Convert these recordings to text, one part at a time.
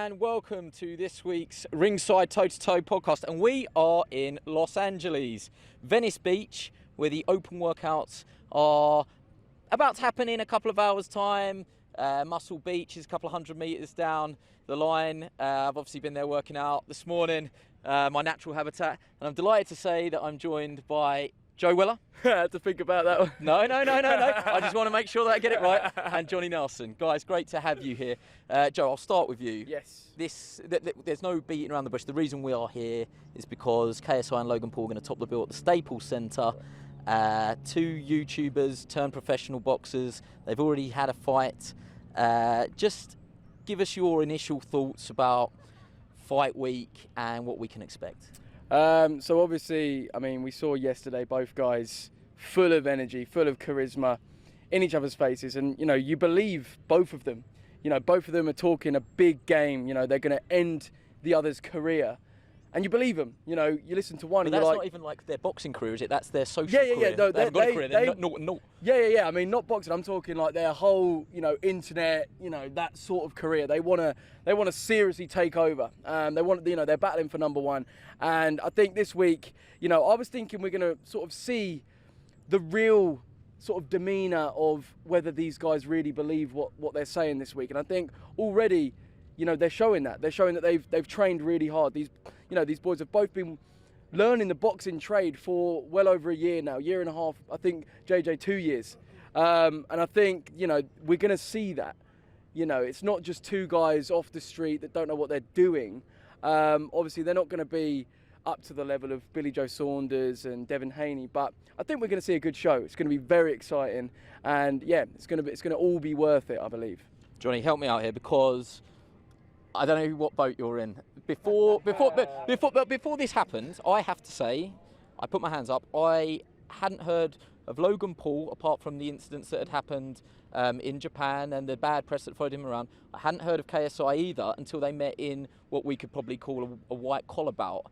and welcome to this week's Ringside Toe to Toe podcast. And we are in Los Angeles, Venice Beach, where the open workouts are about to happen in a couple of hours' time. Muscle Beach is a couple of 100 metres down the line. I've obviously been there working out this morning, my natural habitat, and I'm delighted to say that I'm joined by Joe Weller. To think about that one. No. I just want to make sure that I get it right. And Johnny Nelson. Guys, great to have you here. Joe, I'll start with you. Yes. There's no beating around the bush. The reason we are here is because KSI and Logan Paul are going to top the bill at the Staples Center. Two YouTubers turned professional boxers. They've already had a fight. Just give us your initial thoughts about fight week and what we can expect. So obviously, I mean, we saw yesterday both guys full of energy, full of charisma in each other's faces. And, you know, you believe both of them. You know, both of them are talking a big game. You know, they're going to end the other's career. And you believe them. You know, you listen to one but and that's you're like... not even like their boxing career, is it? That's their social career. Yeah. No, they haven't got a career. They're not. Yeah. I mean, not boxing. I'm talking like their whole, you know, internet, you know, that sort of career. They want to seriously take over. They want, you know, they're battling for number one. And I think this week, you know, I was thinking we're going to sort of see the real sort of demeanor of whether these guys really believe what they're saying this week. And I think already, you know, they're showing that. They're showing that they've trained really hard. These boys have both been learning the boxing trade for well over a year now, year and a half. I think JJ 2 years. And I think, you know, we're going to see that. You know, it's not just two guys off the street that don't know what they're doing. Obviously, they're not going to be up to the level of Billy Joe Saunders and Devin Haney, but I think we're going to see a good show. It's going to be very exciting, and yeah, it's going to all be worth it, I believe. Johnny, help me out here because I don't know what boat you're in. Before this happened, I have to say, I put my hands up. I hadn't heard of Logan Paul apart from the incidents that had happened in Japan and the bad press that followed him around. I hadn't heard of KSI either until they met in what we could probably call a white collar bout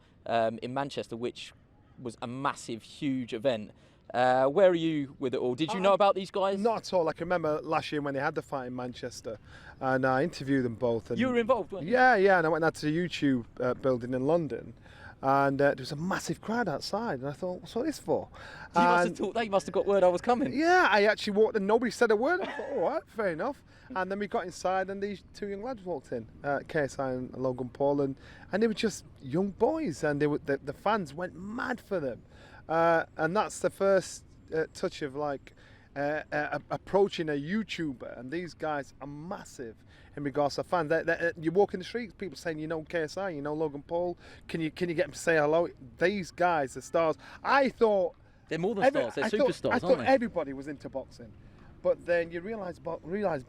in Manchester, which was a massive, huge event. Where are you with it all? Did you know about these guys? Not at all. I can remember last year when they had the fight in Manchester, and I interviewed them both. And you were involved, weren't you? Yeah, and I went out to the YouTube building in London, and there was a massive crowd outside, and I thought, what's all this for? You must have thought they must have got word I was coming. Yeah, I actually walked and nobody said a word. I thought, all right, fair enough. And then we got inside and these two young lads walked in, KSI and Logan Paul, and they were just young boys, and the fans went mad for them. And that's the first touch of like approaching a YouTuber, and these guys are massive in regards to fans. You walk in the streets, people saying, you know KSI, you know Logan Paul, can you get them to say hello? These guys are stars. I thought they're more than stars, they're superstars, I aren't thought they? everybody was into boxing, but then you realise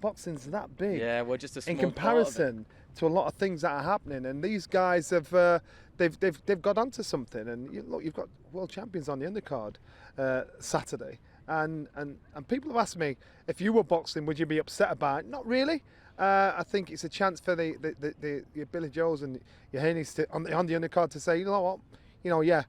boxing's that big. Yeah, we're just a small in comparison to a lot of things that are happening, and these guys have they've got onto something. And look, you've got world champions on the undercard Saturday, and people have asked me, if you were boxing, would you be upset about it? Not really. I think it's a chance for the Billy Joes and your Haney's on the undercard to say, you know what, yeah.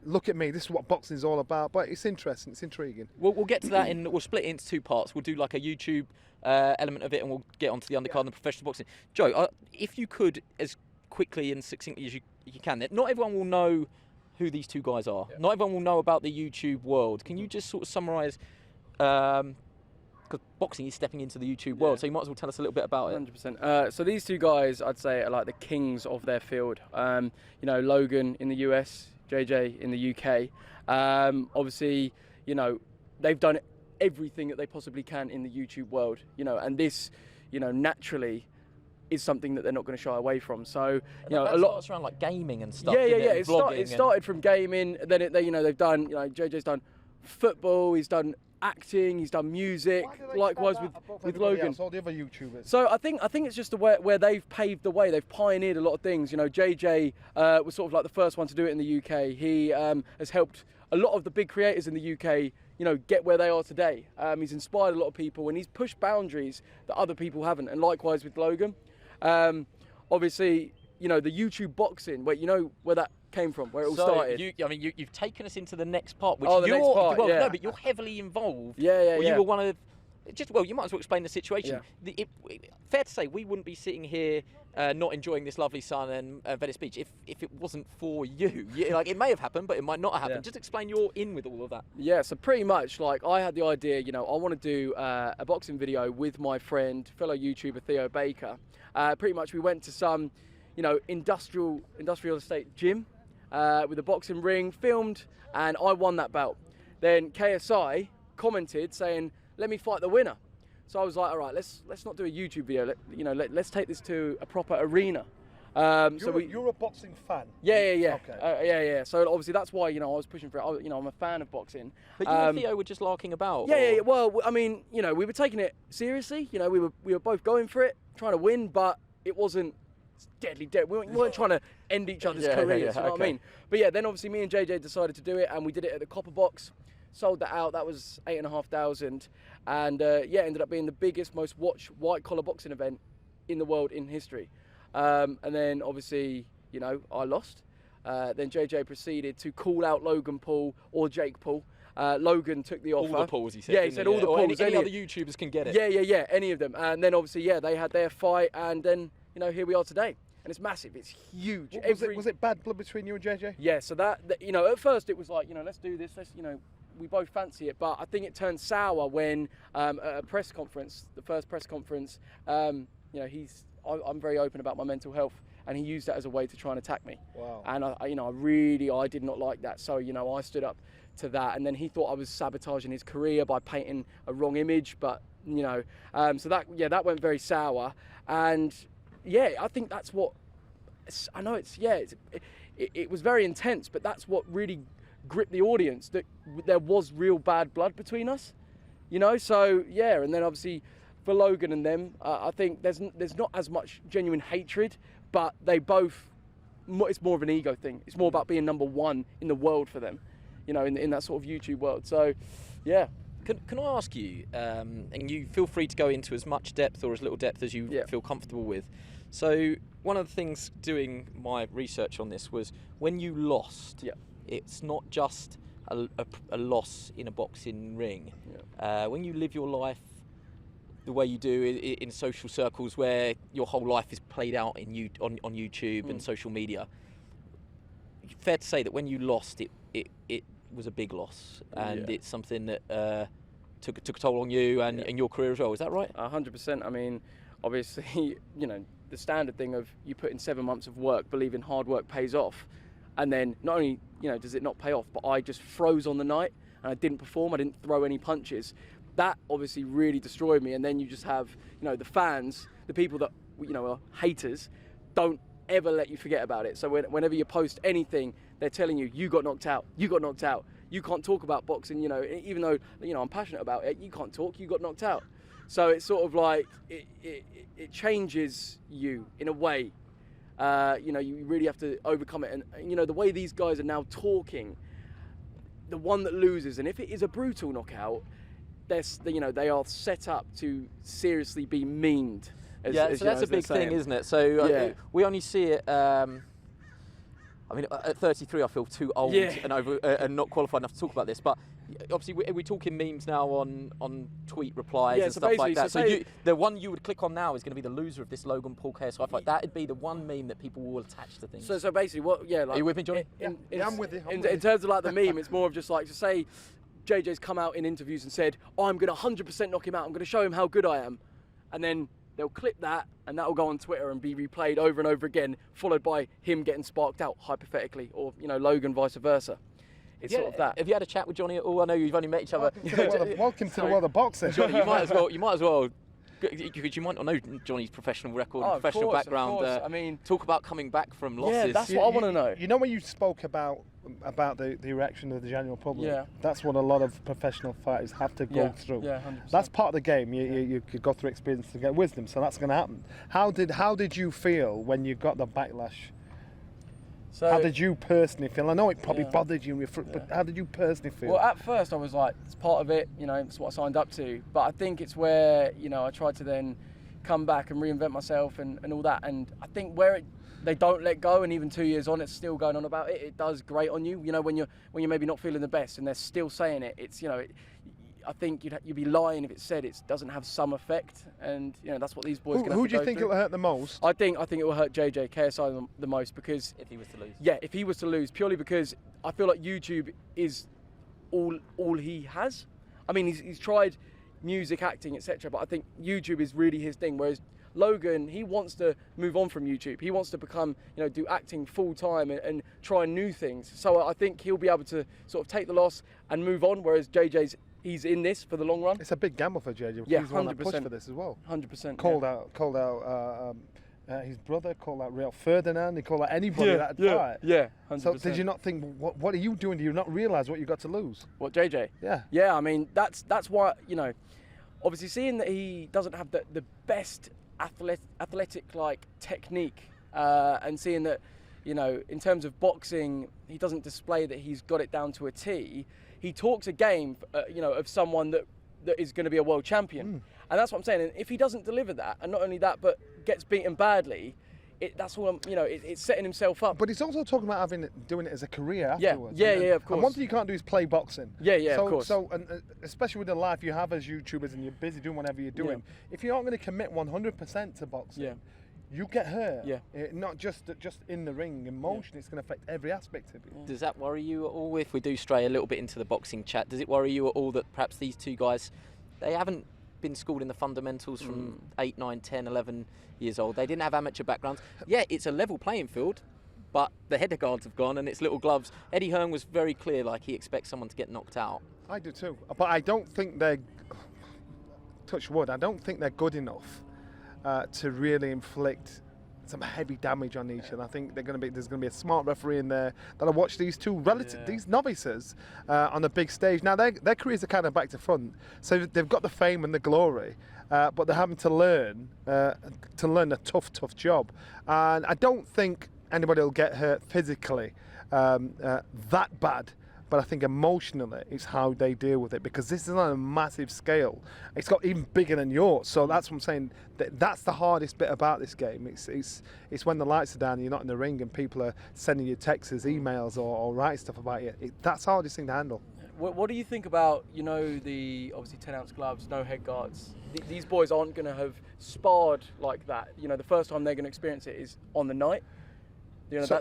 Look at me, this is what boxing is all about. But it's interesting, it's intriguing. We'll get to that, we'll split it into two parts. We'll do like a YouTube element of it, and we'll get onto the undercard and the professional boxing. Joe, if you could, as quickly and succinctly as you can, not everyone will know who these two guys are. Yeah. Not everyone will know about the YouTube world. Can you just sort of summarise, because boxing is stepping into the YouTube world, so you might as well tell us a little bit about it. 100%. So these two guys, I'd say, are like the kings of their field. You know, Logan in the US, JJ in the UK. Obviously, you know, they've done everything that they possibly can in the YouTube world, you know, and this, you know, naturally is something that they're not going to shy away from. So, you know, a lot around like gaming and stuff. Yeah. It started from gaming. Then they've done, you know, JJ's done football. He's done acting. He's done music. Likewise with Logan. All the other YouTubers. So I think it's just where they've paved the way. They've pioneered a lot of things. You know, JJ was sort of like the first one to do it in the UK. He has helped a lot of the big creators in the UK, you know, get where they are today. He's inspired a lot of people, and he's pushed boundaries that other people haven't. And likewise with Logan. Obviously, you know, the YouTube boxing, you know where that came from, where it all started. You've taken us into the next part. Which next part. Well, yeah. No, but you're heavily involved. Yeah. You were one of Well, you might as well explain the situation. Fair to say, we wouldn't be sitting here not enjoying this lovely sun and Venice Beach if it wasn't for you. Like, it may have happened, but it might not have happened. Just explain your in with all of that. Yeah, so pretty much, like, I had the idea, you know, I want to do a boxing video with my friend, fellow YouTuber Theo Baker. Pretty much, we went to some, you know, industrial estate gym with a boxing ring, filmed, and I won that bout. Then KSI commented saying, "Let me fight the winner." So I was like, all right, let's not do a YouTube video. Let's take this to a proper arena. You're a boxing fan. Yeah. Okay. Yeah. So obviously that's why, you know, I was pushing for it. I'm a fan of boxing. But you and Theo were just larking about. Yeah. Well, I mean, you know, we were taking it seriously. You know, we were both going for it, trying to win, but it wasn't deadly. We weren't trying to end each other's careers. You know what I mean? But yeah, then obviously me and JJ decided to do it, and we did it at the Copper Box. Sold that out. That was 8,500, and ended up being the biggest, most watched white collar boxing event in the world in history. And then obviously, you know, I lost. Then JJ proceeded to call out Logan Paul or Jake Paul. Logan took the offer. All the Pauls, he said. Yeah, he said all the Pauls. Any other YouTubers can get it. Yeah, any of them. And then obviously, they had their fight, and then, you know, here we are today. And it's massive. It's huge. Was it bad blood between you and JJ? Yeah. So that, you know, at first it was like, you know, let's do this. Let's, you know, we both fancy it, but I think it turned sour when at a press conference, the first press conference, you know, I'm very open about my mental health, and he used that as a way to try and attack me. Wow. And I did not like that. So, you know, I stood up to that, and then he thought I was sabotaging his career by painting a wrong image, but, you know, so that went very sour. And yeah, I think that's what, I know it was very intense, but that's what really gripped the audience, that there was real bad blood between us, you know. So yeah, and then obviously for Logan and them, I think there's not as much genuine hatred, but they both, it's more of an ego thing. It's more about being number one in the world for them, you know, in that sort of YouTube world. So yeah. Can I ask you, and you feel free to go into as much depth or as little depth as you feel comfortable with. So one of the things doing my research on this was when you lost. Yeah. It's not just a loss in a boxing ring. Yeah. When you live your life the way you do in social circles, where your whole life is played out on YouTube and social media, fair to say that when you lost, it was a big loss, and it's something that took a toll on you and your career as well. Is that right? 100%. I mean, obviously, you know, the standard thing of you put in 7 months of work, believing hard work pays off. And then not only, you know, does it not pay off, but I just froze on the night and I didn't perform. I didn't throw any punches. That obviously really destroyed me. And then you just have, you know, the fans, the people that, you know, are haters, don't ever let you forget about it. So whenever you post anything, they're telling you, you got knocked out. You got knocked out. You can't talk about boxing, you know, even though, you know, I'm passionate about it. You can't talk. You got knocked out. So it's sort of like it changes you in a way. You know, you really have to overcome it. And, you know, the way these guys are now talking, the one that loses, and if it is a brutal knockout, they are set up to seriously be memed. So that's a big thing, isn't it? So we only see it. I mean, at 33, I feel too old and not qualified enough to talk about this. But obviously, we're talking memes now on tweet replies and stuff like that. So the one you would click on now is going to be the loser of this Logan Paul KSI fight. That'd be the one meme that people will attach to things. So basically, are you with me, Johnny? I'm with you. In terms of like the meme, it's more of just like to say, JJ's come out in interviews and said, I'm going to 100% knock him out. I'm going to show him how good I am, and then they'll clip that, and that will go on Twitter and be replayed over and over again, followed by him getting sparked out, hypothetically, or, you know, Logan vice versa. It's sort of that. Have you had a chat with Johnny at all? I know you've only met each other. Welcome to the world of boxing. Johnny, you might as well, because you might not know Johnny's professional record, and professional background. I mean, talk about coming back from losses. Yeah, that's what I want to know. You know, when you spoke about the reaction of the general public, that's what a lot of professional fighters have to go through. Yeah, 100%. That's part of the game. You go through experience to get wisdom, so that's going to happen. How did you feel when you got the backlash? So, how did you personally feel? I know it probably bothered you, but how did you personally feel? Well, at first I was like, it's part of it, you know, it's what I signed up to. But I think it's where, you know, I tried to then come back and reinvent myself and all that. And I think where they don't let go, and even 2 years on, it's still going on about it. It does grate on you, you know, when you're maybe not feeling the best, and they're still saying it. It's, you know, I think you'd be lying if it said it doesn't have some effect, and that's what these boys. Who do you think it'll hurt the most? I think it will hurt KSI the most, because if he was to lose. Yeah, if he was to lose, purely because I feel like YouTube is all he has. I mean, he's tried music, acting, etc., but I think YouTube is really his thing. Whereas Logan, he wants to move on from YouTube. He wants to become, do acting full time and try new things. So I think he'll be able to sort of take the loss and move on. Whereas he's in this for the long run. It's a big gamble for JJ. Yeah, he's the one that 100%. pushed for this as well. 100%. Called out his brother, called out Real Ferdinand. He called out anybody that had fight. Yeah, 100%. So did you not think, what are you doing? Do you not realise what you got to lose? What, JJ? Yeah. Yeah, I mean, that's why, obviously seeing that he doesn't have the best athletic like technique, and seeing that, in terms of boxing, he doesn't display that he's got it down to a T. He talks a game, of someone that is going to be a world champion. And that's what I'm saying. And if he doesn't deliver that, and not only that, but gets beaten badly, that's all. It's setting himself up. But he's also talking about doing it as a career afterwards. Yeah, of course. And one thing you can't do is play boxing. Yeah, so, of course. So, and especially with the life you have as YouTubers, and you're busy doing whatever you're doing, if you aren't going to commit 100% to boxing, you get hurt. Yeah. Not just in the ring. Emotion, it's going to affect every aspect of you. Does that worry you at all? If we do stray a little bit into the boxing chat, does it worry you at all that perhaps these two guys, they haven't been schooled in the fundamentals from 8, 9, 10, 11 years old. They didn't have amateur backgrounds. Yeah, it's a level playing field, but the header guards have gone and it's little gloves. Eddie Hearn was very clear, like he expects someone to get knocked out. I do too, but I don't think they're, touch wood, I don't think they're good enough to really inflict some heavy damage on each, and I think there's going to be a smart referee in there that'll watch these two these novices on a big stage. Now their careers are kind of back to front, so they've got the fame and the glory, but they're having to learn a tough job, and I don't think anybody will get hurt physically that bad. But I think emotionally it's how they deal with it, because this is on a massive scale. It's got even bigger than yours. So that's what I'm saying. That's the hardest bit about this game. It's when the lights are down and you're not in the ring and people are sending you texts, emails, or writing stuff about you. That's the hardest thing to handle. What do you think about, the obviously 10-ounce gloves, no head guards? These boys aren't going to have sparred like that. The first time they're going to experience it is on the night.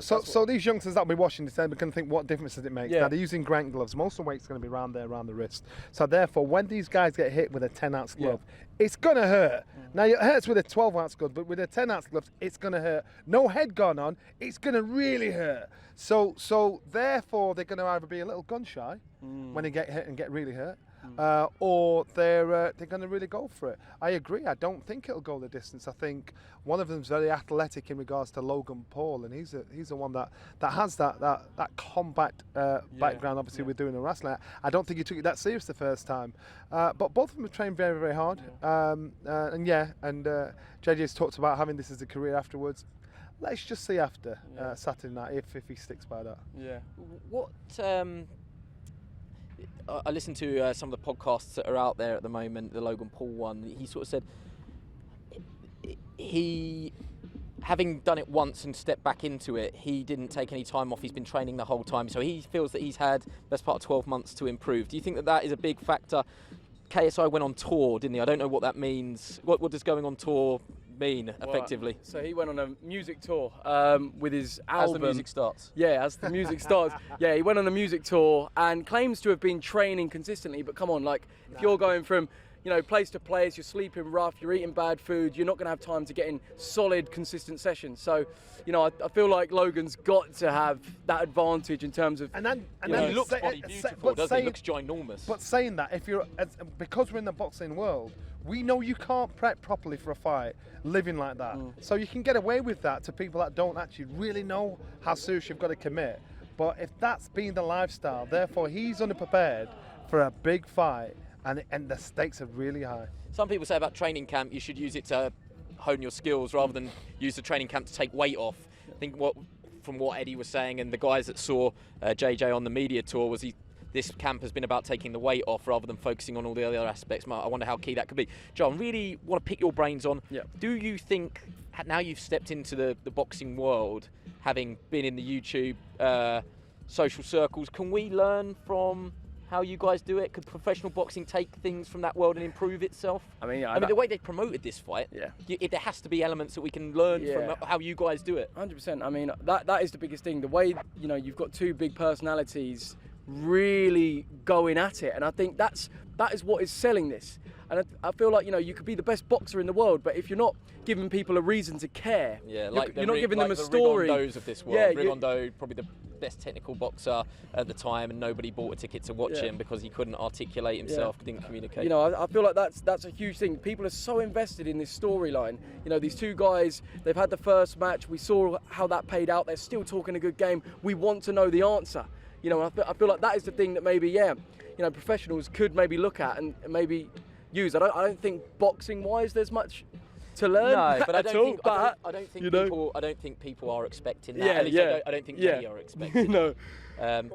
So these youngsters that will be watching this, they're going to think, what difference does it make? Yeah. Now, they're using Grant gloves. Most of the weight's going to be around the wrist. So therefore, when these guys get hit with a 10-ounce glove, it's going to hurt. Now, it hurts with a 12-ounce glove, but with a 10-ounce glove, it's going to hurt. No head gone on, it's going to really hurt. So therefore, they're going to either be a little gun shy when they get hit and get really hurt, or they're going to really go for it. I agree. I don't think it'll go the distance. I think one of them's very athletic in regards to Logan Paul, and he's the one that has that combat background. Obviously, with doing the wrestling. I don't think he took it that serious the first time. But both of them have trained very, very hard. JJ's talked about having this as a career afterwards. Let's just see after Saturday night if he sticks by that. Yeah. What? I listened to some of the podcasts that are out there at the moment, the Logan Paul one. He sort of said he, having done it once and stepped back into it, he didn't take any time off. He's been training the whole time. So he feels that he's had best part of 12 months to improve. Do you think that is a big factor? KSI went on tour, didn't he? I don't know what that means. What does going on tour mean, effectively? So he went on a music tour with his album. As the music starts. Yeah, as the music starts. Yeah, he went on a music tour and claims to have been training consistently. But come on, if you're going from place to place, you're sleeping rough, you're eating bad food, you're not going to have time to get in solid, consistent sessions. So, I feel like Logan's got to have that advantage in terms of. And he looks bloody beautiful, doesn't he? He looks ginormous. But saying that, because we're in the boxing world, we know you can't prep properly for a fight living like that. So you can get away with that to people that don't actually really know how serious you've got to commit. But if that's been the lifestyle, therefore he's underprepared for a big fight, and the stakes are really high. Some people say about training camp, you should use it to hone your skills rather than use the training camp to take weight off. I think from what Eddie was saying and the guys that saw JJ on the media tour was this camp has been about taking the weight off rather than focusing on all the other aspects. I wonder how key that could be. John, really want to pick your brains on, do you think, now you've stepped into the boxing world, having been in the YouTube social circles, can we learn from how you guys do it? Could professional boxing take things from that world and improve itself? I mean, the way they promoted this fight, there has to be elements that we can learn from how you guys do it. 100%. I mean, that is the biggest thing. The way, you know, you've got two big personalities really going at it, and I think that is what is selling this. And I feel like, you know, you could be the best boxer in the world, but if you're not giving people a reason to care, you're not giving them a story. Rigondos of this world. Rigondo, probably the best technical boxer at the time, and nobody bought a ticket to watch him because he couldn't articulate himself, didn't communicate. You know, I feel like that's a huge thing. People are so invested in this storyline. You know, these two guys, they've had the first match. We saw how that paid out. They're still talking a good game. We want to know the answer. You know, I feel like that is the thing that maybe, you know, professionals could maybe look at and maybe use. I don't think boxing-wise there's much to learn. No, but I don't think people are expecting that. I don't think they are expecting. No.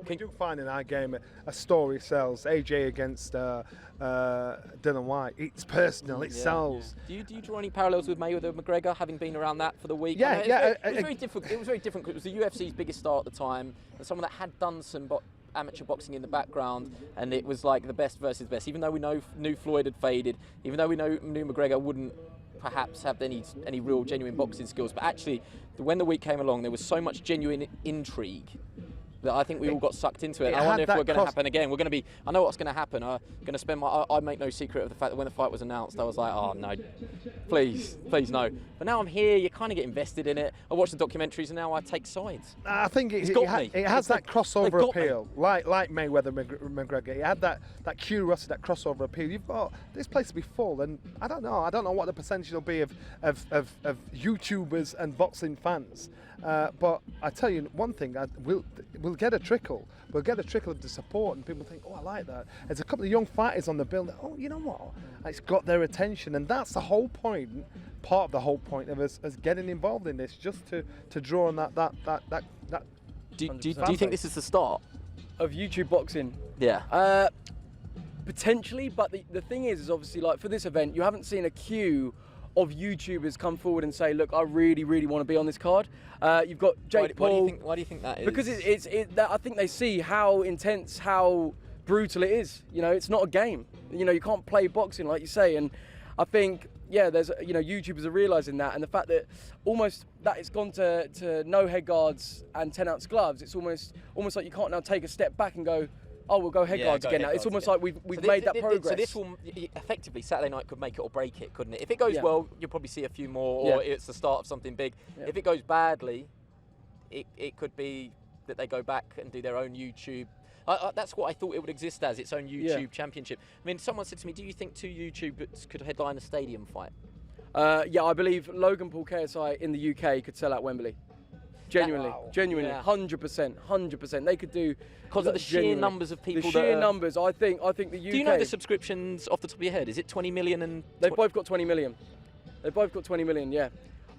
We do find in our game a story sells. AJ against Dylan White. It's personal. It sells. Do you draw any parallels with Mayweather McGregor, having been around that for the week? It was very difficult. It was very different. It was the UFC's biggest star at the time, and someone that had done some amateur boxing in the background, and it was like the best versus best. Even though we knew Floyd had faded, even though we knew McGregor wouldn't perhaps have any real genuine boxing skills, but actually when the week came along, there was so much genuine intrigue that I think we all got sucked into it. I wonder if we're going to happen again. I know what's going to happen. I'm going to spend I make no secret of the fact that when the fight was announced, I was like, oh no, please no. But now I'm here, you kind of get invested in it. I watch the documentaries and now I take sides. I think it has that crossover appeal, like Mayweather McGregor. It had that curiosity, that crossover appeal. You've got this place to be full, and I don't know what the percentage will be of YouTubers and boxing fans. But I tell you one thing, we'll get a trickle. We'll get a trickle of the support, and people think, oh, I like that. There's a couple of young fighters on the bill that, oh, you know what? It's got their attention, and that's the whole point. Part of the whole point of us getting involved in this, just to draw on that. Do you think this is the start of YouTube boxing? Yeah. Potentially, but the thing is obviously, like, for this event, you haven't seen a queue of YouTubers come forward and say, look, I really, really want to be on this card. You've got Jake Paul. Why do you think that is? Because I think they see how intense, how brutal it is. You know, it's not a game. You know, you can't play boxing like you say. And I think, there's, you know, YouTubers are realising that, and the fact that almost that it's gone to no head guards and 10-ounce gloves. It's almost like you can't now take a step back and go, oh, we'll go head guards again now. It's almost like we've made that progress. So this will effectively, Saturday night could make it or break it, couldn't it? If it goes well, you'll probably see a few more, or it's the start of something big. Yeah. If it goes badly, it could be that they go back and do their own YouTube. That's what I thought it would exist as, its own YouTube championship. I mean, someone said to me, do you think two YouTubers could headline a stadium fight? I believe Logan Paul, KSI in the UK could sell out Wembley. Genuinely, 100%. They could do, because of the sheer numbers of people. The sheer numbers. I think the UK. Do you know the subscriptions off the top of your head? Is it 20 million and? They've both got 20 million. They've both got 20 million. Yeah.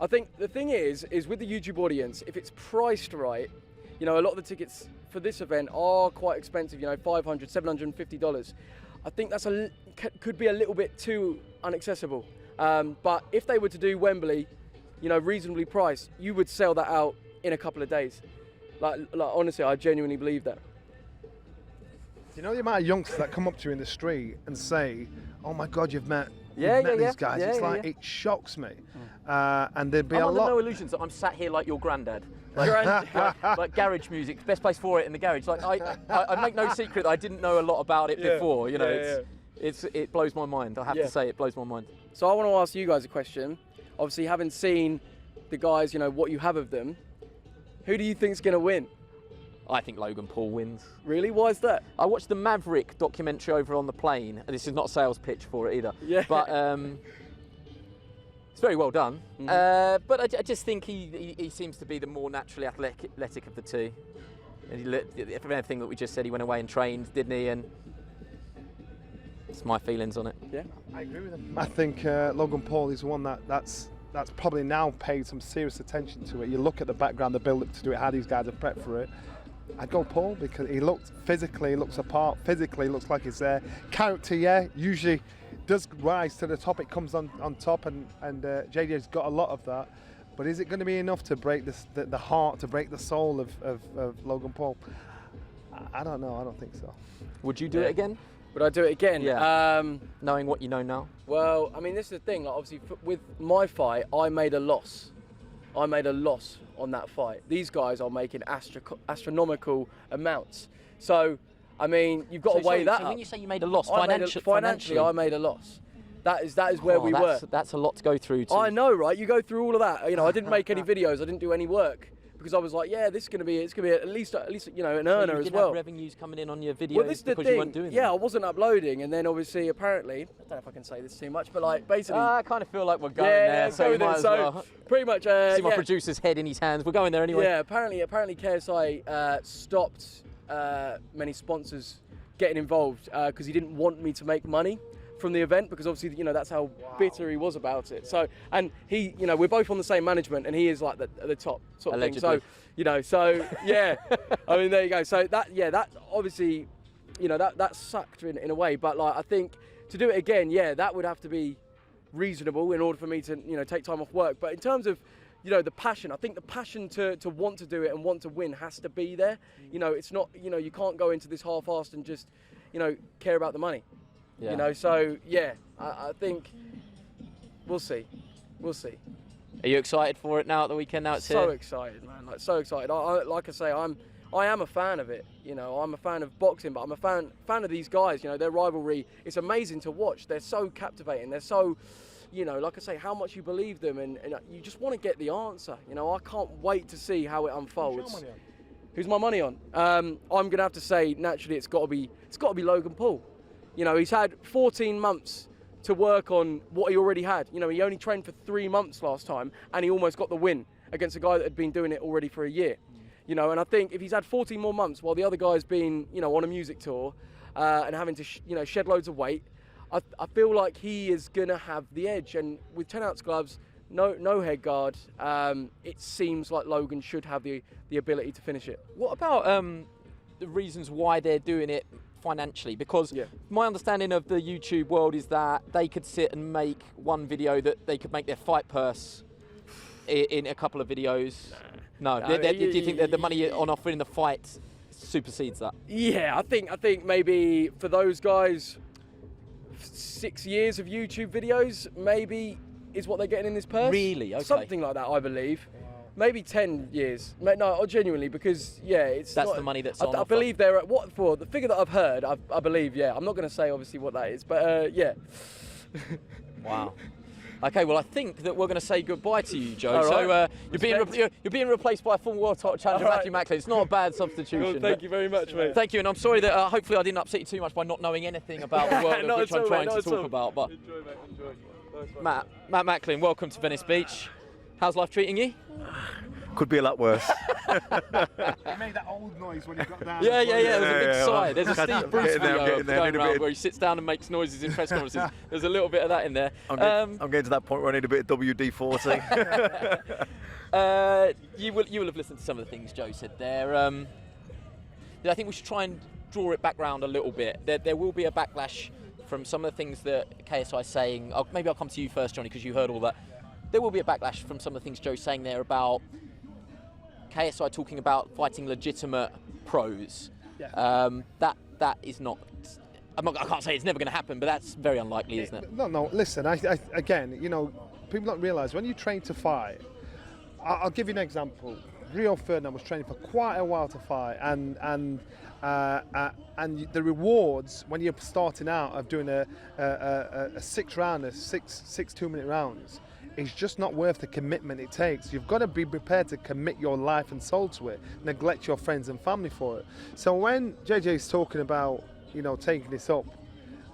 I think the thing is with the YouTube audience, if it's priced right, you know, a lot of the tickets for this event are quite expensive. You know, $500, $750. I think that's could be a little bit too inaccessible. But if they were to do Wembley, you know, reasonably priced, you would sell that out in a couple of days. Like honestly, I genuinely believe that. You know the amount of youngsters that come up to you in the street and say, "Oh my God, you've met these guys." It shocks me. And there'd be I'm a under lot. no illusions that I'm sat here like your granddad. Like garage music, best place for it in the garage. Like I make no secret that I didn't know a lot about it before. You know, it blows my mind. I have to say, it blows my mind. So I want to ask you guys a question. Obviously, having seen the guys, you know, what you have of them, who do you think's going to win? I think Logan Paul wins. Really? Why is that? I watched the Maverick documentary over on the plane, and this is not a sales pitch for it either. Yeah. But it's very well done. Mm-hmm. But I just think he seems to be the more naturally athletic of the two. And everything that we just said, he went away and trained, didn't he? And it's my feelings on it. Yeah, I agree with him. I think Logan Paul is one that's probably now paid some serious attention to it. You look at the background, the build-up to do it, how these guys have prepped for it. I'd go Paul because he looks apart, physically looks like he's there. Character, usually does rise to the top, it comes on top, and JJ's got a lot of that. But is it going to be enough to break the heart, to break the soul of Logan Paul? I don't know. I don't think so. Would you do it again? Would I do it again? Yeah. Knowing what you know now. Well, I mean, this is the thing. Like, obviously, with my fight, I made a loss. I made a loss on that fight. These guys are making astronomical amounts. So, I mean, you've got to weigh that up. When you say you made a loss, financially, I made a loss. That is where we were. That's a lot to go through. I know, right? You go through all of that. You know, I didn't make any videos. I didn't do any work because I was like, yeah, this is gonna be. It's gonna be at least you know an earner as well. Have revenues coming in on your videos well, this is the because thing. you weren't doing Yeah, them. I wasn't uploading, and then obviously, apparently, I don't know if I can say this too much, but like basically, I kind of feel like we're going there, so we might as well. Pretty much. See my producer's head in his hands. We're going there anyway. Yeah, apparently KSI stopped many sponsors getting involved because he didn't want me to make money from the event, because obviously, you know, that's how bitter he was about it. So, and he, you know, we're both on the same management, and he is like the top sort of Allegedly. thing. So, you know, yeah, I mean, there you go. So that obviously, you know, that sucked in a way. But like, I think to do it again, yeah, that would have to be reasonable in order for me to, you know, take time off work. But in terms of, you know, the passion, I think the passion to want to do it and want to win has to be there. You know, it's not, you know, you can't go into this half-assed and just, you know, care about the money. Yeah. You know, so yeah, I think we'll see. Are you excited for it now at the weekend? Now it's so here. excited, man! Like so excited. Like I say, I am a fan of it. You know, I'm a fan of boxing, but I'm a fan of these guys. You know, their rivalry. It's amazing to watch. They're so captivating. They're so, you know, like I say, how much you believe them, and you just want to get the answer. You know, I can't wait to see how it unfolds. Who's my money on? I'm gonna have to say, naturally, it's got to be Logan Paul. You know, he's had 14 months to work on what he already had. You know, he only trained for 3 months last time, and he almost got the win against a guy that had been doing it already for a year. You know, and I think if he's had 14 more months while the other guy's been, you know, on a music tour and having to, you know, shed loads of weight, I feel like he is gonna have the edge. And with 10-ounce gloves, no head guard, it seems like Logan should have the ability to finish it. What about the reasons why they're doing it financially? Because my understanding of the YouTube world is that they could sit and make one video that they could make their fight purse in a couple of videos. No. Do you think that the money on offer in the fight supersedes that? Yeah, I think maybe for those guys, 6 years of YouTube videos maybe is what they're getting in this purse. Really? Okay. Something like that, I believe. Maybe 10 years. No, genuinely, because that's the money that's on I offer. believe they're at what for the figure that I've heard. I believe, yeah. I'm not going to say obviously what that is, but yeah. Wow. Okay, well I think that we're going to say goodbye to you, Joe. Right. So you're being replaced by a former world title challenger, Matthew Macklin. It's not a bad substitution. Well, thank you very much, mate. Thank you, and I'm sorry that hopefully I didn't upset you too much by not knowing anything about the world of which I'm trying to talk about. But enjoy, mate. Enjoy. Matt Macklin, welcome to Venice Beach. How's life treating you? Could be a lot worse. You made that old noise when you got down. Yeah. There's a big sigh. There's a Catch- Steve Bruce getting there, video getting there, going need a around bit- where he sits down and makes noises in press conferences. There's a little bit of that in there. I'm getting to that point where I need a bit of WD-40. You will have listened to some of the things Joe said there. I think we should try and draw it back round a little bit. There will be a backlash from some of the things that KSI is saying. Maybe I'll come to you first, Johnny, because you heard all that. There will be a backlash from some of the things Joe's saying there about KSI talking about fighting legitimate pros. Yeah. That is not. I can't say it's never going to happen, but that's very unlikely, isn't it? No. Listen, again, you know, people don't realise when you train to fight. I'll give you an example. Rio Ferdinand was training for quite a while to fight, and the rewards when you're starting out of doing a 6 rounder, six 2-minute rounds, is just not worth the commitment it takes. You've got to be prepared to commit your life and soul to it, neglect your friends and family for it. So when JJ's talking about, you know, taking this up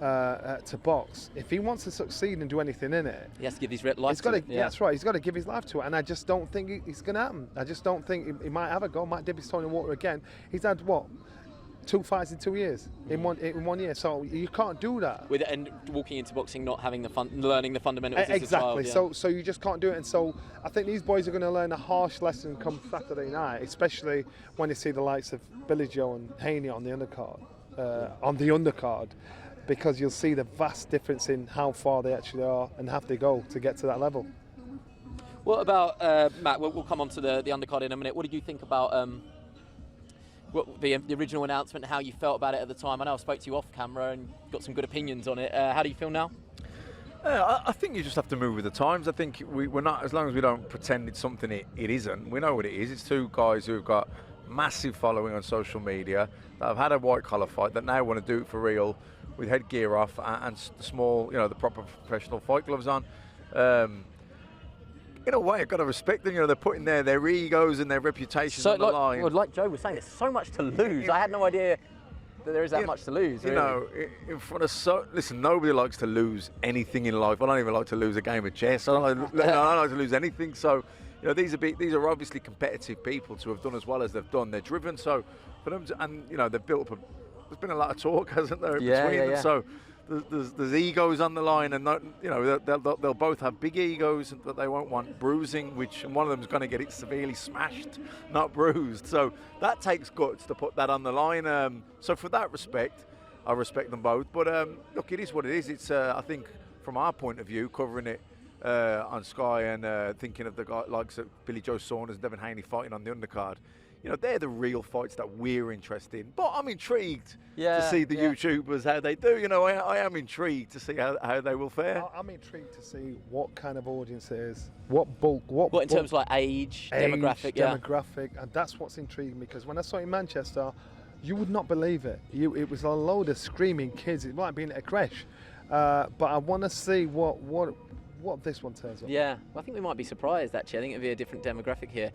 to box, if he wants to succeed and do anything in it, He has to give his life to it. That's right, he's got to give his life to it, and I just don't think it's going to happen. I just don't think he might have a go, might dip his toe in the water again. He's had, 2 fights in 2 years, in one year, so you can't do that. And walking into boxing, not having learning the fundamentals Exactly. as a child, yeah. So you just can't do it, and so I think these boys are going to learn a harsh lesson come Saturday night, especially when they see the likes of Billy Joe and Haney on the undercard, because you'll see the vast difference in how far they actually are and have to go to get to that level. What about Matt? We'll come on to the undercard in a minute. What did you think about the original announcement, how you felt about it at the time. I know I spoke to you off camera and got some good opinions on it. How do you feel now? I think you just have to move with the times. I think we're not, as long as we don't pretend it's something it isn't. We know what it is. It's two guys who've got massive following on social media that have had a white collar fight that now want to do it for real with headgear off and the small, the proper professional fight gloves on. In a way, I've got to respect them. They're putting their egos and their reputations on the line. Well, like Joe was saying, there's so much to lose. I had no idea that there is that much to lose. Really. In front of listen, nobody likes to lose anything in life. I don't even like to lose a game of chess. I don't like to lose anything. So, these are obviously competitive people to have done as well as they've done. They're driven. So, for them to, and they've built up. There's been a lot of talk, hasn't there, between them? So. There's egos on the line, and they'll both have big egos, but they won't want bruising. And one of them's going to get it severely smashed, not bruised. So that takes guts to put that on the line. So for that respect, I respect them both. But look, it is what it is. It's I think from our point of view, covering it on Sky and thinking of the guy likes Billy Joe Saunders, Devin Haney fighting on the undercard. They're the real fights that we're interested in. But I'm intrigued to see the YouTubers, how they do. I am intrigued to see how they will fare. I'm intrigued to see what kind of audience it is, what bulk, what in terms of like age, demographic, and that's what's intriguing me, because when I saw it in Manchester, you would not believe it. It was a load of screaming kids. It might have been at a creche, but I want to see what this one turns up. Yeah, well, I think we might be surprised actually. I think it'll be a different demographic here.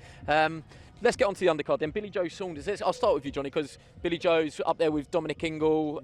Let's get on to the undercard then. Billy Joe Saunders. I'll start with you, Johnny, because Billy Joe's up there with Dominic Ingle,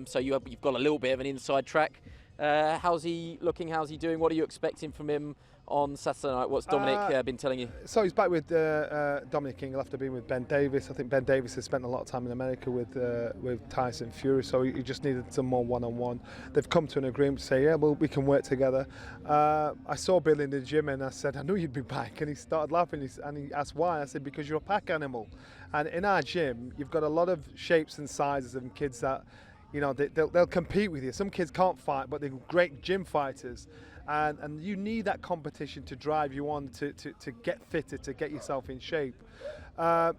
so you've got a little bit of an inside track. How's he looking? How's he doing? What are you expecting from him on Saturday night? What's Dominic been telling you? So he's back with Dominic Ingle after being with Ben Davis. I think Ben Davis has spent a lot of time in America with Tyson Fury, so he just needed some more one-on-one. They've come to an agreement to say, yeah, well, we can work together. I saw Bill in the gym and I said, I knew you'd be back, and he started laughing and he asked why. I said, because you're a pack animal, and in our gym you've got a lot of shapes and sizes of kids that they'll compete with you. Some kids can't fight, but they're great gym fighters. And you need that competition to drive you on to get fitter, to get yourself in shape.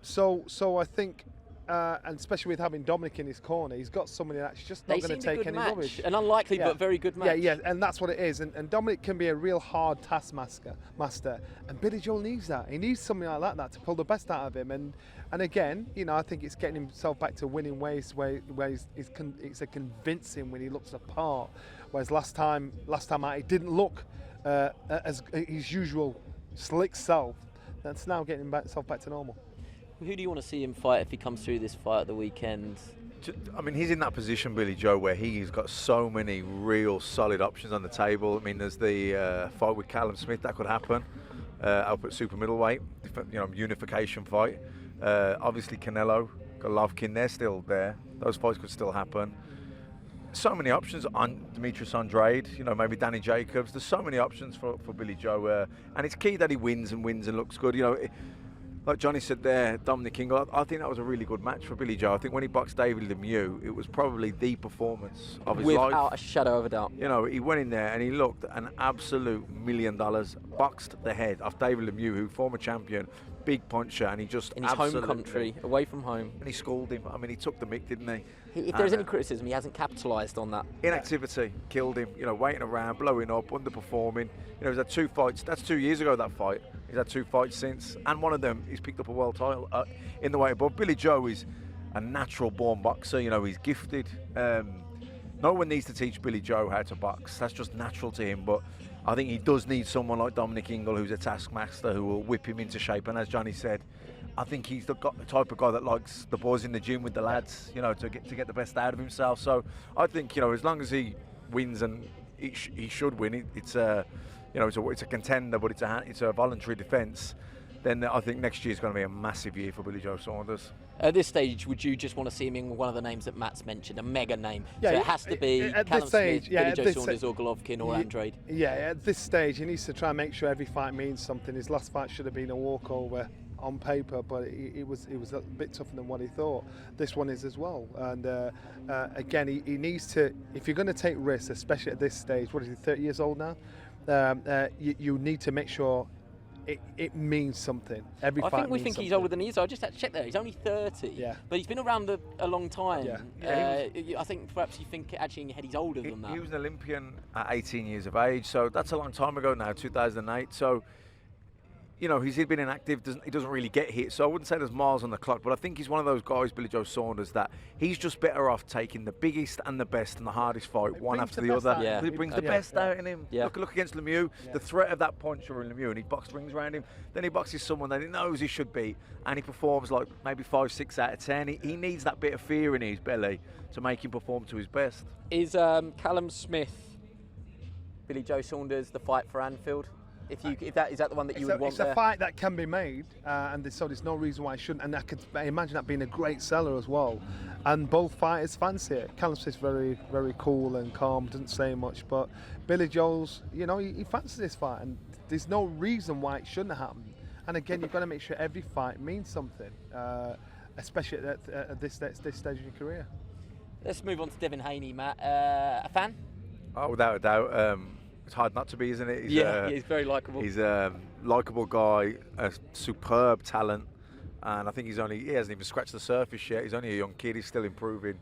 So I think, and especially with having Dominic in his corner, he's got somebody that's just not going to take any rubbish. An unlikely but very good match. Yeah, and that's what it is. And Dominic can be a real hard taskmaster, and Billy Joel needs that. He needs something like that to pull the best out of him. And again, I think it's getting himself back to winning ways where it's a convincing when he looks the part. Whereas last time out, he didn't look as his usual slick self. That's now getting himself back to normal. Who do you want to see him fight if he comes through this fight at the weekend? I mean, he's in that position, Billy Joe, where he's got so many real solid options on the table. I mean, there's the fight with Callum Smith that could happen up at super middleweight, unification fight. Obviously, Canelo, Golovkin, they're still there. Those fights could still happen. So many options on Demetrius Andrade, maybe Danny Jacobs. There's so many options for Billy Joe, and it's key that he wins and looks good. Like Johnny said there, Dominic Ingle, I think that was a really good match for Billy Joe. I think when he boxed David Lemieux, it was probably the performance of his life. Without a shadow of a doubt. He went in there and he looked an absolute $1 million, boxed the head off David Lemieux, who former champion, big puncher, and he just in his home country, away from home. And he schooled him. I mean, he took the mick, didn't he? If there's any criticism, he hasn't capitalised on that. Inactivity killed him. Waiting around, blowing up, underperforming. He's had 2 fights. That's 2 years ago, that fight. He's had 2 fights since, and one of them he's picked up a world title in the weight above. Billy Joe is a natural-born boxer. He's gifted. No one needs to teach Billy Joe how to box. That's just natural to him. But I think he does need someone like Dominic Ingle, who's a taskmaster, who will whip him into shape. And as Johnny said, I think he's the type of guy that likes the boys in the gym with the lads, to get the best out of himself. So I think, as long as he wins, and he should win, it's a contender, but it's a voluntary defence. Then I think next year is going to be a massive year for Billy Joe Saunders. At this stage, would you just want to see him in one of the names that Matt's mentioned, a mega name? Yeah, so it has to be Callum Smith, Billy Joe Saunders, or Golovkin, or Andrade. Yeah, at this stage, he needs to try and make sure every fight means something. His last fight should have been a walkover on paper, but it was a bit tougher than what he thought. This one is as well. And again, he needs to, if you're going to take risks, especially at this stage, what is he, 30 years old now? You need to make sure it means something. Every I fight think we means think he's something. older than he is. I just had to check there. He's only 30. Yeah. But he's been around a long time. Yeah. I think perhaps you think actually in your head he's older than that. He was an Olympian at 18 years of age, so that's a long time ago now, 2008. So, you know, he's been inactive, he doesn't really get hit. So I wouldn't say there's miles on the clock, but I think he's one of those guys, Billy Joe Saunders, that he's just better off taking the biggest and the best and the hardest fight, one brings after the the best other. out. Yeah. He brings the Yeah. best out in him. Yeah. Look against Lemieux, the threat of that puncher in Lemieux, and he boxed rings around him. Then he boxes someone that he knows he should beat, and he performs like maybe 5, 6 out of 10. He needs that bit of fear in his belly to make him perform to his best. Is Callum Smith, Billy Joe Saunders, the fight for Anfield? Is that the one that you would want It's there? a fight that can be made, and so there's no reason why it shouldn't. And I could imagine that being a great seller as well. And both fighters fancy it. Callum Smith's very, very cool and calm, doesn't say much. But Billy Joe's, you know, he fancies this fight, and there's no reason why it shouldn't happen. And again, you've got to make sure every fight means something, especially at this stage of your career. Let's move on to Devin Haney, Matt. A fan? Oh, without a doubt. It's hard not to be, isn't it? He's very likeable. He's a likeable guy, a superb talent, and I think he hasn't even scratched the surface yet. He's only a young kid. He's still improving.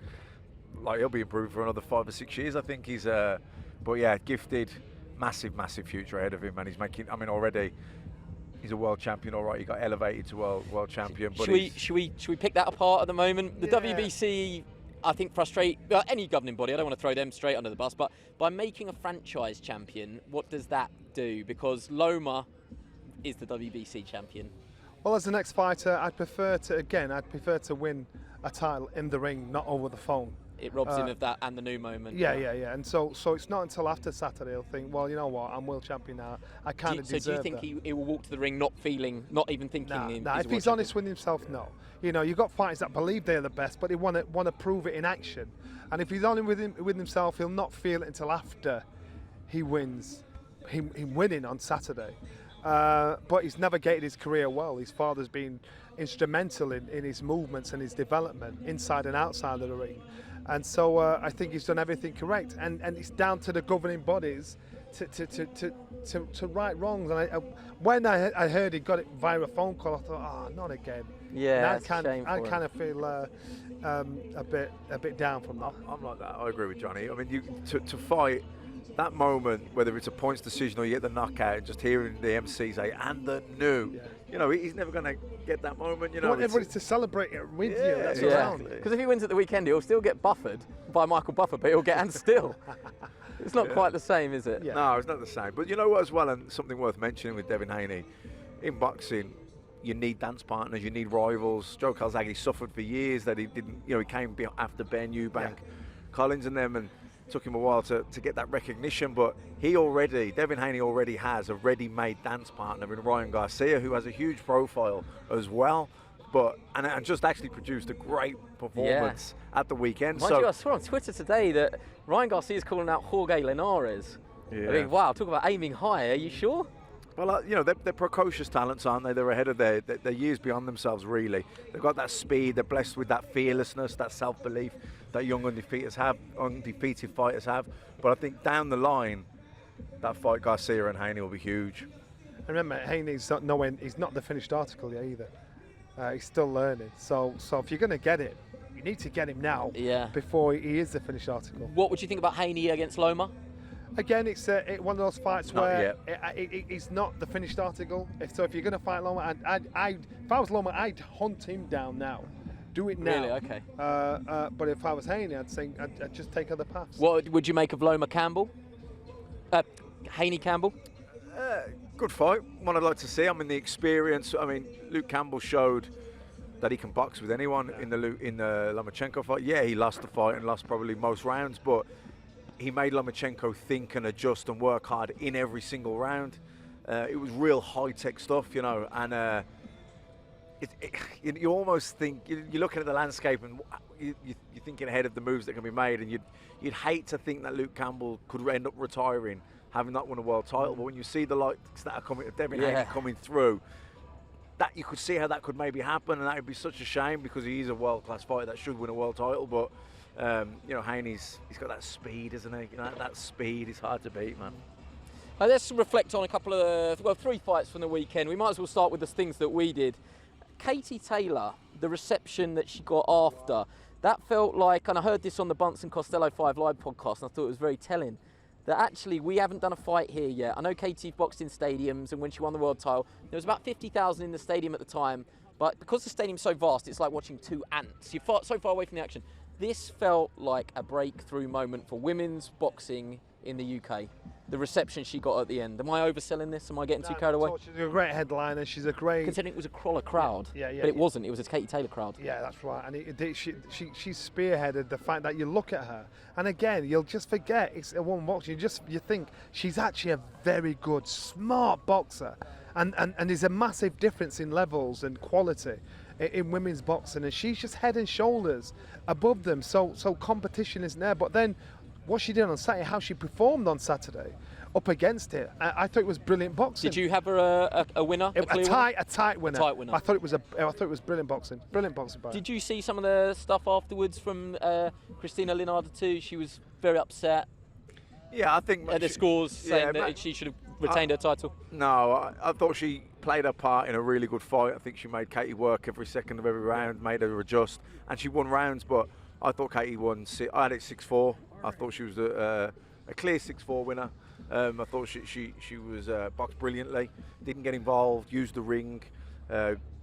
Like, he'll be improving for another 5 or 6 years. I think he's, but yeah, gifted, massive future ahead of him, and he's making. I mean, already he's a world champion. All right, he got elevated to world champion. But should we pick that apart at the moment? The Yeah. WBC, I think, frustrate any governing body. I don't want to throw them straight under the bus, but by making a franchise champion, what does that do? Because Loma is the WBC champion. Well, as the next fighter, I'd prefer to win a title in the ring, not over the phone. It robs him of that and the new moment. Yeah. And so it's not until after Saturday he'll think, well, you know what, I'm world champion now. I kind of deserve So do you think that. he will walk to the ring not even thinking? Nah, if he's honest with himself, no. You know, you've got fighters that believe they're the best, but they want to prove it in action. And if he's honest with himself, he'll not feel it until after he wins. Him winning on Saturday. But he's navigated his career well. His father's been instrumental in his movements and his development inside and outside of the ring. And so I think he's done everything correct. And it's down to the governing bodies to right wrongs. And when I heard he got it via a phone call, I thought, not again. Yeah, and I kind of feel a bit down from that. I'm like that. I agree with Johnny. I mean, to fight that moment, whether it's a points decision or you get the knockout, just hearing the MC say, and the new, you know, he's never going to get that moment. You know, want everybody to celebrate it with you. That's around. Because if he wins at the weekend, he'll still get buffered by Michael Buffer, but he'll get and still. It's not quite the same, is it? Yeah. No, it's not the same. But you know what, as well, and something worth mentioning with Devin Haney, in boxing, you need dance partners, you need rivals. Joe Calzaghe suffered for years that he didn't, you know, he came after Ben Eubank, Collins and them, and took him a while to get that recognition. But Devin Haney already has a ready-made dance partner in Ryan Garcia, who has a huge profile as well. And just actually produced a great performance at the weekend. Mind you, I saw on Twitter today that Ryan Garcia's calling out Jorge Linares. Yeah. I mean, wow, talk about aiming high. Are you sure? Well, you know, they're precocious talents, aren't they? They're ahead of their years beyond themselves, really. They've got that speed. They're blessed with that fearlessness, that self-belief that young undefeated fighters have. But I think down the line, that fight Garcia and Haney will be huge. And remember, Haney's he's not the finished article yet either. He's still learning. So if you're going to get it, you need to get him now before he is the finished article. What would you think about Haney against Loma? Again, it's one of those fights where it's not the finished article. If you're going to fight Loma, if I was Loma, I'd hunt him down now. Do it now. Really? Okay. But if I was Haney, I'd just take other paths. What would you make of Loma Campbell? Haney Campbell? Good fight. One I'd like to see. I mean, the experience. I mean, Luke Campbell showed that he can box with anyone in the Lomachenko fight. Yeah, he lost the fight and lost probably most rounds, but he made Lomachenko think and adjust and work hard in every single round. It was real high-tech stuff, you know, and you almost think, you're looking at the landscape and you're thinking ahead of the moves that can be made, and you'd hate to think that Luke Campbell could end up retiring having not won a world title, but when you see the likes that are coming, Devin Haney coming through, that you could see how that could maybe happen, and that would be such a shame because he is a world-class fighter that should win a world title. But you know, he's got that speed, isn't he? You know, that speed is hard to beat, man. Let's reflect on a couple of, 3 fights from the weekend. We might as well start with the things that we did. Katie Taylor, the reception that she got after, that felt like, and I heard this on the Bunsen Costello 5 Live podcast, and I thought it was very telling, that actually we haven't done a fight here yet. I know Katie boxed in stadiums, and when she won the world title, there was about 50,000 in the stadium at the time, but because the stadium's so vast, it's like watching 2 ants. You're so far away from the action. This felt like a breakthrough moment for women's boxing in the UK. The reception she got at the end. Am I overselling this? Am I getting too carried away? She's a great headliner. She's a great. Considering it was a Crawler crowd, Yeah, but it wasn't. It was a Katie Taylor crowd. Yeah, that's right. And she spearheaded the fact that you look at her, and again, you'll just forget it's a woman boxing. You think she's actually a very good, smart boxer, and there's a massive difference in levels and quality in women's boxing, and she's just head and shoulders above them. So competition isn't there. But then, what she did on Saturday, how she performed on Saturday, up against it, I thought it was brilliant boxing. Did you have her a winner? A tight winner. A tight winner. I thought it was brilliant boxing. Brilliant boxing. By her. Did you see some of the stuff afterwards from Christina Linardo too? She was very upset Yeah, I think at the scores, saying that she should have retained her title. No, I thought she played her part in a really good fight. I think she made Katie work every second of every round, made her adjust, and she won rounds. But I thought Katie won. I had it 6-4. I thought she was a clear 6-4 winner. I thought she was boxed brilliantly. Didn't get involved. Used the ring.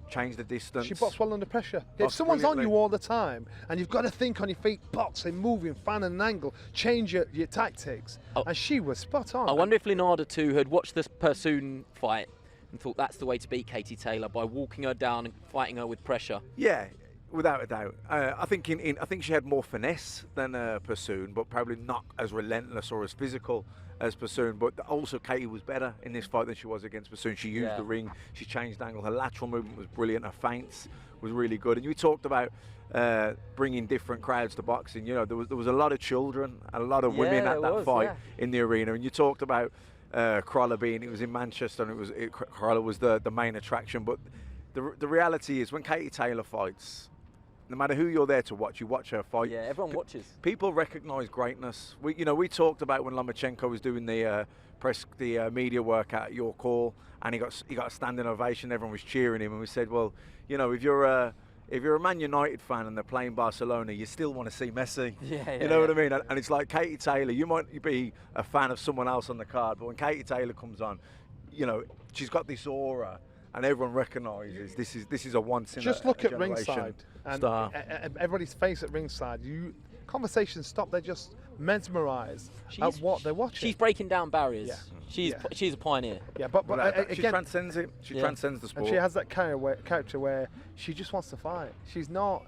Changed the distance. She boxed well under pressure. If someone's on you all the time and you've got to think on your feet, boxing, moving, finding an angle, change your tactics, and she was spot on. I wonder if Linardo too had watched this Pursoon fight and thought that's the way to beat Katie Taylor, by walking her down and fighting her with pressure. Yeah, without a doubt. I think I think she had more finesse than Pursoon, but probably not as relentless or as physical as Pursoon. But also Katie was better in this fight than she was against Pursoon. She used the ring, she changed angle, her lateral movement was brilliant, her feints was really good. And you talked about bringing different crowds to boxing. You know, there was a lot of children, a lot of women at that fight in the arena. And you talked about Crawler it was in Manchester, and Crawler was the main attraction. But the reality is, when Katie Taylor fights, no matter who you're there to watch, you watch her fight. Yeah, everyone watches. People recognise greatness. We talked about when Lomachenko was doing the media work at Your Call, and he got a standing ovation. Everyone was cheering him, and we said, well, you know, if you're a Man United fan and they're playing Barcelona, you still want to see Messi. You know what I mean? And it's like Katie Taylor. You might be a fan of someone else on the card, but when Katie Taylor comes on, you know, she's got this aura. And everyone recognises this is a once in just a look at generation ringside and star. Everybody's face at ringside. Conversations stop. They're just mesmerised at what they're watching. She's breaking down barriers. Yeah. She's a pioneer. Yeah, but she again, transcends it. She transcends the sport. And she has that character where she just wants to fight. She's not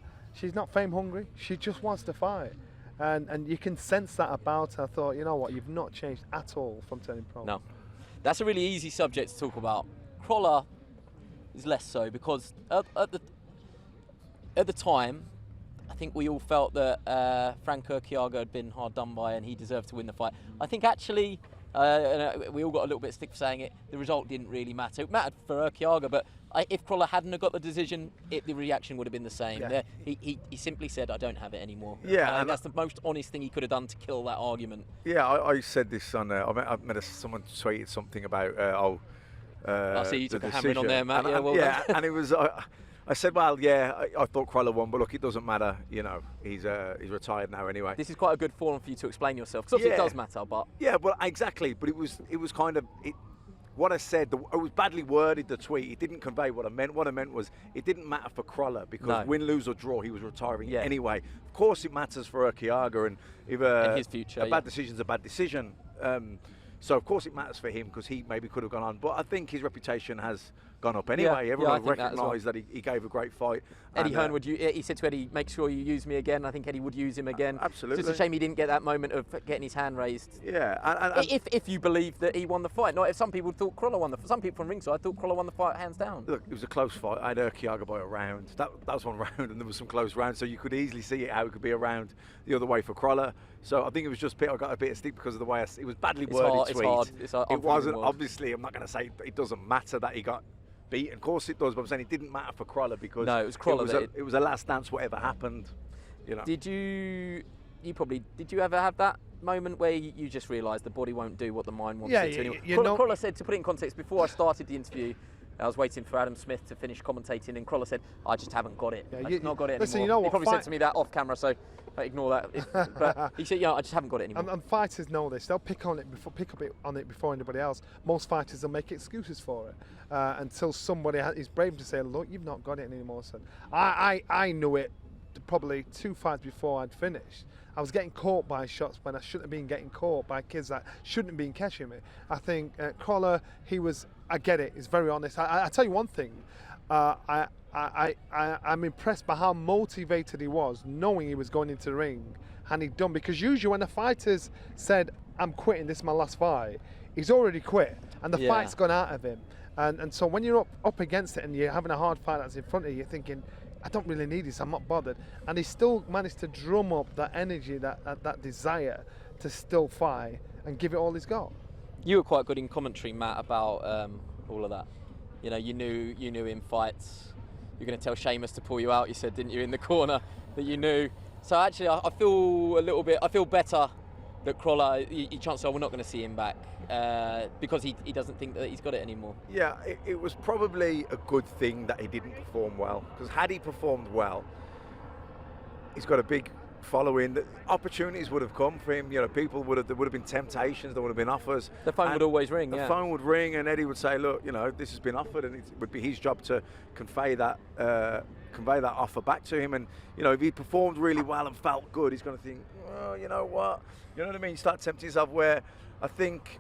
fame hungry. She just wants to fight. And you can sense that about her. I thought, you know what, you've not changed at all from turning pro. No, that's a really easy subject to talk about. Crawler is less so, because at the time, I think we all felt that Frank Urquiaga had been hard done by and he deserved to win the fight. I think actually, we all got a little bit of stick for saying it, the result didn't really matter. It mattered for Urquiaga, but if Crawler hadn't have got the decision, the reaction would have been the same. Yeah. He simply said, I don't have it anymore. Yeah, and that's the most honest thing he could have done to kill that argument. Yeah, I said this on. Someone tweeted something about I see you took a hammer in on there, Matt. And it was. I said, well, yeah, I thought Crawler won, but look, it doesn't matter. You know, he's retired now anyway. This is quite a good forum for you to explain yourself, because obviously it does matter, but yeah, well, exactly. But it was kind of it. What I said, it was badly worded, the tweet. It didn't convey what I meant. What I meant was, it didn't matter for Crawler, because win, lose or draw, he was retiring anyway. Of course, it matters for Urquiaga, and if and his future, a bad decision's a bad decision. So of course it matters for him, because he maybe could have gone on. But I think his reputation has gone up anyway. Everyone recognised that he gave a great fight. Eddie Hearn he said to Eddie, make sure you use me again. I think Eddie would use him again. Absolutely. It's just a shame he didn't get that moment of getting his hand raised. Yeah. If you believe that he won the fight. Not if some people thought Crawler won the fight. Some people from ringside thought Crawler won the fight hands down. Look, it was a close fight. I had Urquiaga by a round. That was one round, and there was some close rounds, so you could easily see how it could be a round the other way for Crawler. So I think it was just I got a bit of stick because of the way it was badly worded tweet. It wasn't, obviously, I'm not going to say it doesn't matter that he got beaten. Of course it does, but I'm saying it didn't matter for Crawler, because it was Crawler. It was a last dance, whatever happened. You know. Did you you probably did. You ever have that moment where you just realised the body won't do what the mind wants Yeah, it to you anymore? know- Crawler said, to put it in context, before I started the interview, I was waiting for Adam Smith to finish commentating, and Crawler said, "I just haven't got it. Yeah, I've not got it listen, anymore." you know He what, probably fight- said to me that off camera, so I ignore that. But he said, "Yeah, I just haven't got it anymore." And fighters know this. They'll pick up on it before anybody else. Most fighters will make excuses for it until somebody is brave to say, "Look, you've not got it anymore, son." I knew it probably 2 fights before I'd finished. I was getting caught by shots when I shouldn't have been getting caught by kids that shouldn't have been catching me. I think Crawler, I get it. He's very honest. I tell you one thing. I'm impressed by how motivated he was, knowing he was going into the ring, and he'd done. Because usually when the fighters said, "I'm quitting, this is my last fight," he's already quit, and the fight's gone out of him. And so when you're up against it and you're having a hard fight that's in front of you, you're thinking, "I don't really need this, I'm not bothered." And he still managed to drum up that energy, that desire to still fight and give it all he's got. You were quite good in commentary, Matt, about all of that. You know, you knew in fights. You're going to tell Sheamus to pull you out. You said, didn't you, in the corner that you knew? So actually, I feel better that Crawler. You chance we're not going to see him back because he doesn't think that he's got it anymore. Yeah, it was probably a good thing that he didn't perform well, because had he performed well, he's got a big following. The opportunities would have come for him. You know, there would have been temptations, there would have been offers. The phone would always ring. The phone would ring, and Eddie would say, "Look, you know, this has been offered," and it would be his job to convey that offer back to him. And you know, if he performed really well and felt good, he's going to think, "Well, you know what? You know what I mean?" You start tempting yourself. Where I think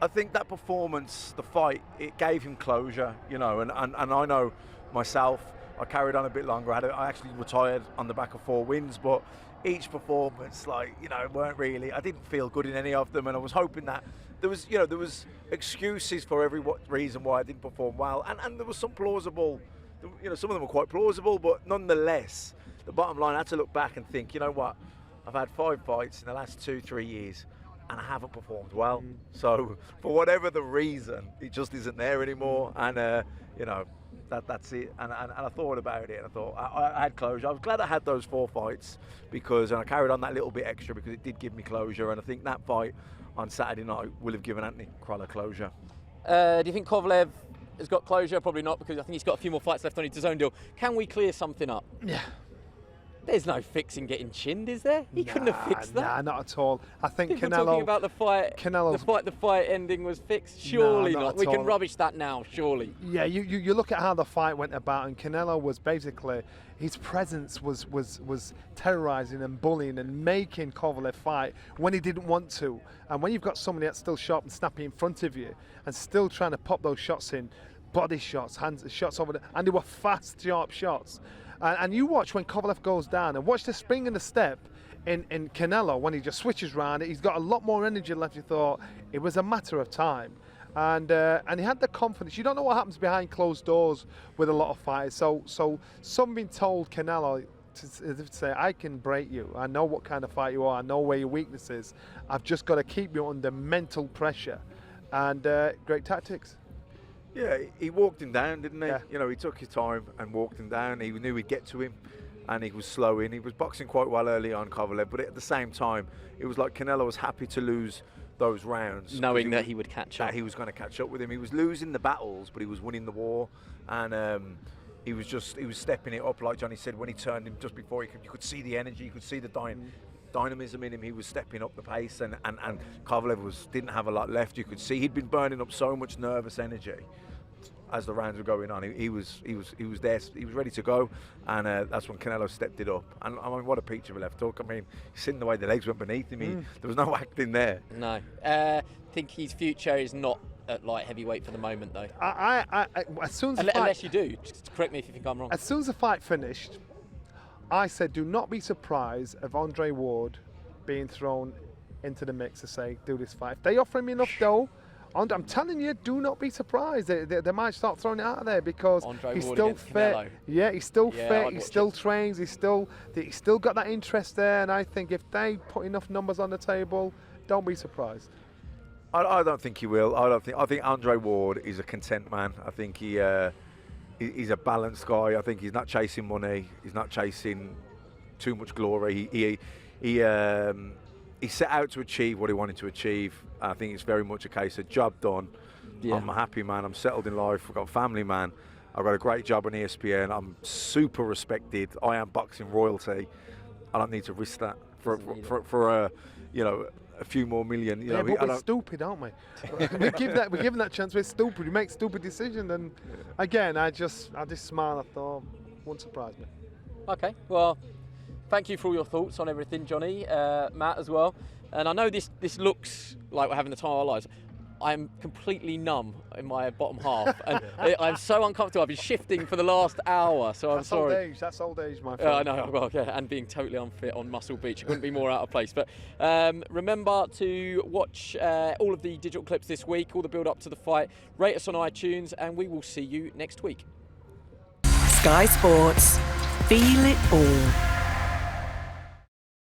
that performance, the fight, it gave him closure. You know, and I know myself. I carried on a bit longer. I actually retired on the back of 4 wins, but each performance, weren't really. I didn't feel good in any of them, and I was hoping that there was excuses for every reason why I didn't perform well, and there was some plausible. Some of them were quite plausible, but nonetheless, the bottom line, I had to look back and think, you know what? I've had 5 fights in the last 2-3 years, and I haven't performed well. So for whatever the reason, it just isn't there anymore, and that's it. And I thought about it, and I thought I had closure. I was glad I had those 4 fights and I carried on that little bit extra because it did give me closure. And I think that fight on Saturday night will have given Anthony Crawler closure. Do you think Kovalev has got closure? Probably not, because I think he's got a few more fights left on his DAZN deal. Can we clear something up? Yeah. There's no fixing getting chinned, is there? He couldn't have fixed that. Nah, not at all. I think People Canelo. talking about the fight ending was fixed. Surely not not. at We can all. rubbish that now. Surely. Yeah, you look at how the fight went about, and Canelo was basically, his presence was terrorising and bullying and making Kovalev fight when he didn't want to. And when you've got somebody that's still sharp and snappy in front of you and still trying to pop those shots in, body shots, hands shots over, and they were fast, sharp shots. And you watch when Kovalev goes down, and watch the spring and the step in Canelo when he just switches round. He's got a lot more energy left. You thought it was a matter of time, and he had the confidence. You don't know what happens behind closed doors with a lot of fighters. So something told Canelo to say, "I can break you. I know what kind of fight you are. I know where your weakness is. I've just got to keep you under mental pressure." And great tactics. Yeah, he walked him down, didn't he? Yeah. You know, he took his time and walked him down. He knew he'd get to him, and he was slow in. He was boxing quite well early on, Kovalev, but at the same time, it was like Canelo was happy to lose those rounds, Knowing that he would catch up. That he was going to catch up with him. He was losing the battles, but he was winning the war, and he was stepping it up, like Johnny said, when he turned him just before you could see the energy, you could see the dynamism in him. He was stepping up the pace, and Kovalev didn't have a lot left. You could see he'd been burning up so much nervous energy as the rounds were going on. He was there. He was ready to go, and that's when Canelo stepped it up. And I mean, what a peach of a left hook! I mean, seeing the way the legs went beneath him, there was no acting there. No. I think his future is not at light heavyweight for the moment, though. As soon as the Unless fight, you do, just correct me if you think I'm wrong. as soon as the fight finished, I said, do not be surprised of Andre Ward being thrown into the mix to say, do this fight. If they offer him enough dough, I'm telling you, do not be surprised. They might start throwing it out of there because Andre he's Ward still against fit. Canelo. Yeah, he's still Yeah, fit. I'd He watch still it. trains. He's still got that interest there. And I think if they put enough numbers on the table, don't be surprised. I don't think he will. I think Andre Ward is a content man. I think he's a balanced guy. I think he's not chasing money. He's not chasing too much glory. he set out to achieve what he wanted to achieve. I think it's very much a case of job done. Yeah. I'm a happy man. I'm settled in life. I've got a family, man. I've got a great job on ESPN. I'm super respected. I am boxing royalty. I don't need to risk that for a few more million. Yeah, but we're stupid, aren't we? we give that chance. We're stupid. We make stupid decisions. And again, I just smile. I thought, won't surprise me. Okay, well, thank you for all your thoughts on everything, Johnny, Matt as well. And I know this looks like we're having the time of our lives. I'm completely numb in my bottom half, and I'm so uncomfortable. I've been shifting for the last hour, so I'm sorry. That's old age, my friend. I know, well, yeah, and being totally unfit on Muscle Beach. It couldn't be more out of place. But remember to watch all of the digital clips this week, all the build up to the fight. Rate us on iTunes, and we will see you next week. Sky Sports. Feel it all.